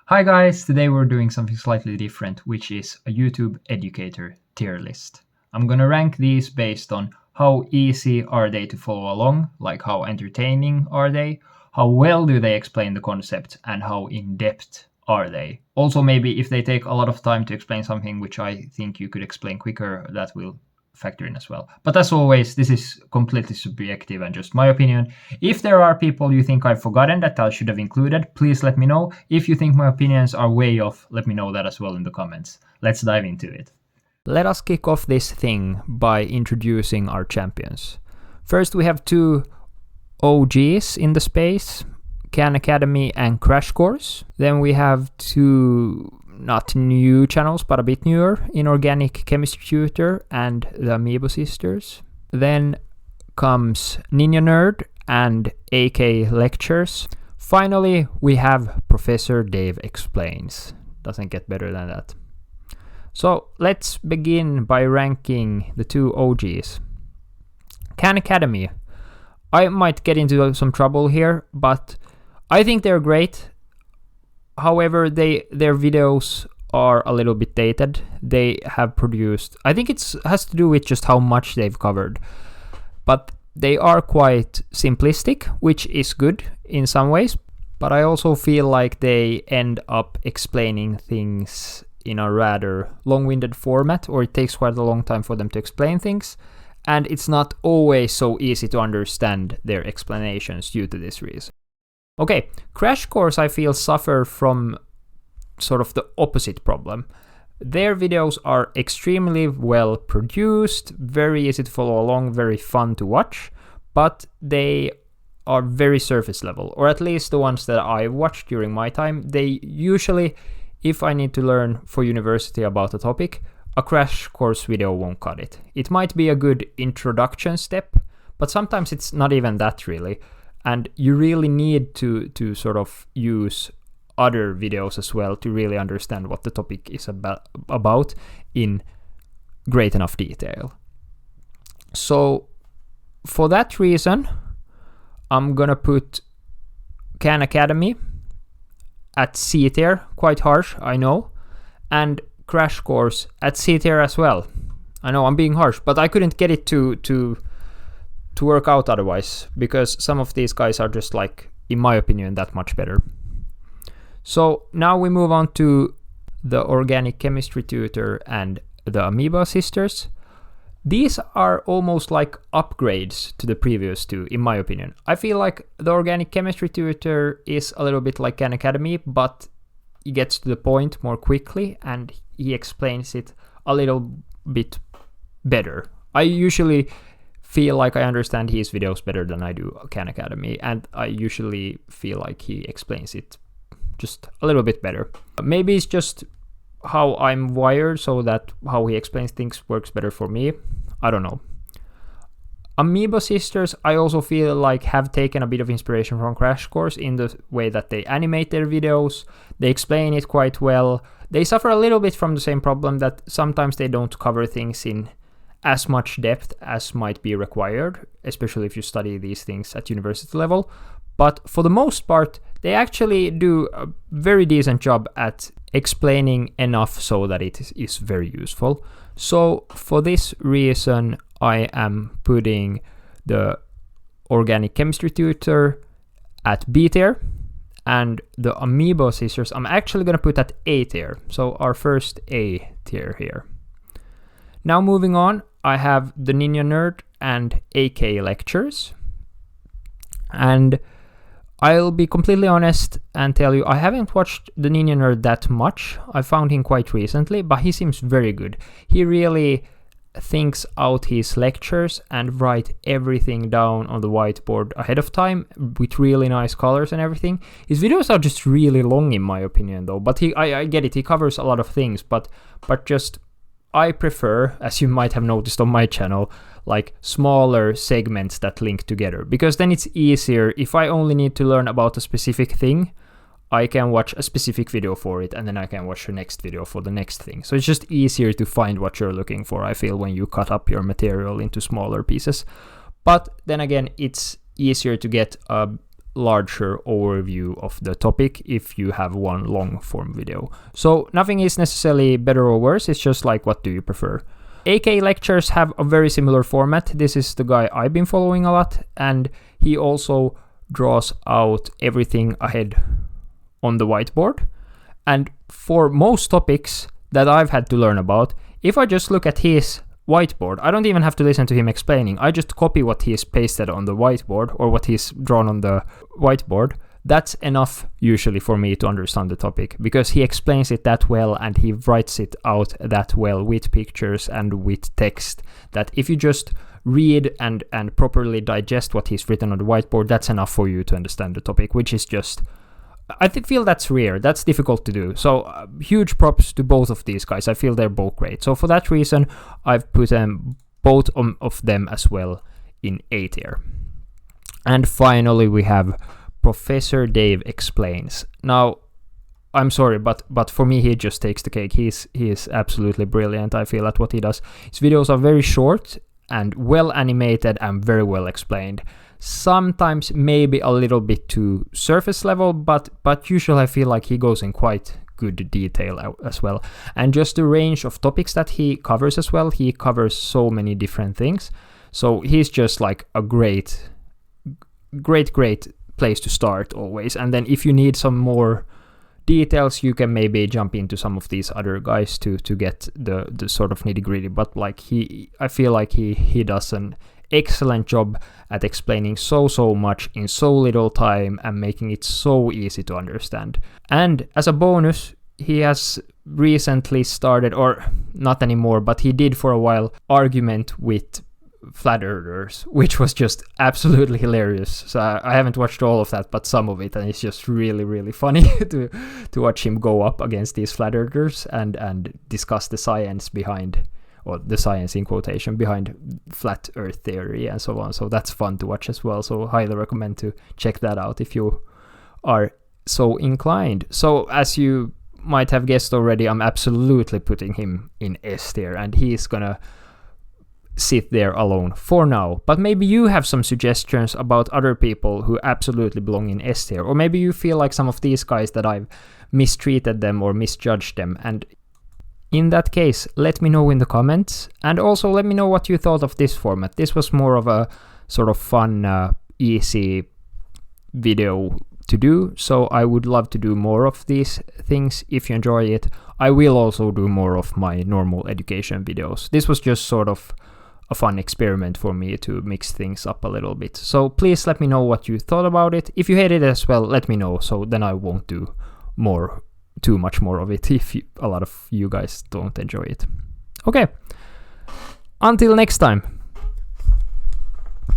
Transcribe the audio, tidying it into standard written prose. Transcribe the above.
Hi guys, today we're doing something slightly different, which is a YouTube educator tier list. I'm gonna rank these based on how easy are they to follow along, like how entertaining are they, how well do they explain the concept, and how in-depth are they. Also maybe if they take a lot of time to explain something which I think you could explain quicker, that will factor in as well. But as always, this is completely subjective and just my opinion. If there are people you think I've forgotten that I should have included, please let me know. If you think my opinions are way off, let me know that as well in the comments. Let's dive into it. Let us kick off this thing by introducing our champions. First we have two OGs in the space, Khan Academy and Crash Course. Then we have two not new channels, but a bit newer, Inorganic Chemistry Tutor and the Amiibo Sisters. Then comes Ninja Nerd and AK Lectures. Finally, we have Professor Dave Explains. Doesn't get better than that. So let's begin by ranking the two OGs. Khan Academy. I might get into some trouble here, but I think they're great. However, their videos are a little bit dated. They have produced, I think it has to do with just how much they've covered, but they are quite simplistic, which is good in some ways, but I also feel like they end up explaining things in a rather long-winded format, or it takes quite a long time for them to explain things, and it's not always so easy to understand their explanations due to this reason. Okay, Crash Course I feel suffer from sort of the opposite problem. Their videos are extremely well produced, very easy to follow along, very fun to watch, but they are very surface level, or at least the ones that I watched during my time. They usually, if I need to learn for university about a topic, a Crash Course video won't cut it. It might be a good introduction step, but sometimes it's not even that really. And you really need to sort of use other videos as well to really understand what the topic is about in great enough detail. So for that reason, I'm gonna put Khan Academy at C tier, quite harsh, I know, and Crash Course at C tier as well. I know I'm being harsh, but I couldn't get it to work out otherwise, because some of these guys are just, like, in my opinion, that much better. So now we move on to the Organic Chemistry Tutor and the Amiibo Sisters. These are almost like upgrades to the previous two, in my opinion. I feel like the Organic Chemistry Tutor is a little bit like Khan Academy, but he gets to the point more quickly and he explains it a little bit better. I usually feel like I understand his videos better than I do Khan Academy, and I usually feel like he explains it just a little bit better. Maybe it's just how I'm wired, so that how he explains things works better for me. I don't know. Amiibo Sisters, I also feel like have taken a bit of inspiration from Crash Course in the way that they animate their videos. They explain it quite well. They suffer a little bit from the same problem that sometimes they don't cover things in as much depth as might be required, especially if you study these things at university level. But for the most part, they actually do a very decent job at explaining enough so that it is very useful. So for this reason, I am putting the Organic Chemistry Tutor at B tier, and the Amiibo Sisters I'm actually going to put at A tier. So our first A tier here. Now moving on, I have the Ninja Nerd and AK Lectures. And I'll be completely honest and tell you, I haven't watched the Ninja Nerd that much. I found him quite recently, but he seems very good. He really thinks out his lectures and write everything down on the whiteboard ahead of time with really nice colors and everything. His videos are just really long in my opinion though, but I get it, he covers a lot of things, but just I prefer, as you might have noticed on my channel, like smaller segments that link together, because then it's easier. If I only need to learn about a specific thing, I can watch a specific video for it, and then I can watch the next video for the next thing. So it's just easier to find what you're looking for, I feel, when you cut up your material into smaller pieces. But then again, it's easier to get a larger overview of the topic if you have one long form video. So nothing is necessarily better or worse, it's just like, what do you prefer? AK lectures have a very similar format. This is the guy I've been following a lot, and he also draws out everything ahead on the whiteboard. And for most topics that I've had to learn about, if I just look at his whiteboard, I don't even have to listen to him explaining. I just copy what he's pasted on the whiteboard or what he's drawn on the whiteboard. That's enough usually for me to understand the topic, because he explains it that well and he writes it out that well with pictures and with text, that if you just read and properly digest what he's written on the whiteboard, that's enough for you to understand the topic, which is just, I feel that's rare. That's difficult to do. So huge props to both of these guys. I feel they're both great. So for that reason, I've put both of them as well in A tier. And finally, we have Professor Dave Explains. Now, I'm sorry, but for me, he just takes the cake. He is absolutely brilliant, I feel, at what he does. His videos are very short and well animated and very well explained. Sometimes maybe a little bit too surface level, but usually I feel like he goes in quite good detail as well. And just the range of topics that he covers as well, he covers so many different things. So he's just like a great place to start always. And then if you need some more details, you can maybe jump into some of these other guys to get the sort of nitty gritty. But like I feel like he does an excellent job at explaining so much in so little time and making it so easy to understand. And as a bonus, he has recently started, or not anymore, but he did for a while, argument with flat earthers, which was just absolutely hilarious. So I haven't watched all of that, but some of it, and it's just really funny to watch him go up against these flat earthers and discuss the science behind, or the science in quotation, behind flat earth theory and so on. So that's fun to watch as well. So highly recommend to check that out if you are so inclined. So as you might have guessed already, I'm absolutely putting him in S tier, and he's gonna sit there alone for now. But maybe you have some suggestions about other people who absolutely belong in S tier, or maybe you feel like some of these guys that I've mistreated them or misjudged them, and in that case, let me know in the comments, and also let me know what you thought of this format. This was more of a sort of fun, easy video to do, so I would love to do more of these things. If you enjoy it, I will also do more of my normal education videos. This was just sort of a fun experiment for me to mix things up a little bit. So please let me know what you thought about it. If you hate it as well, let me know, so then I won't do too much more of it if a lot of you guys don't enjoy it. Okay, until next time.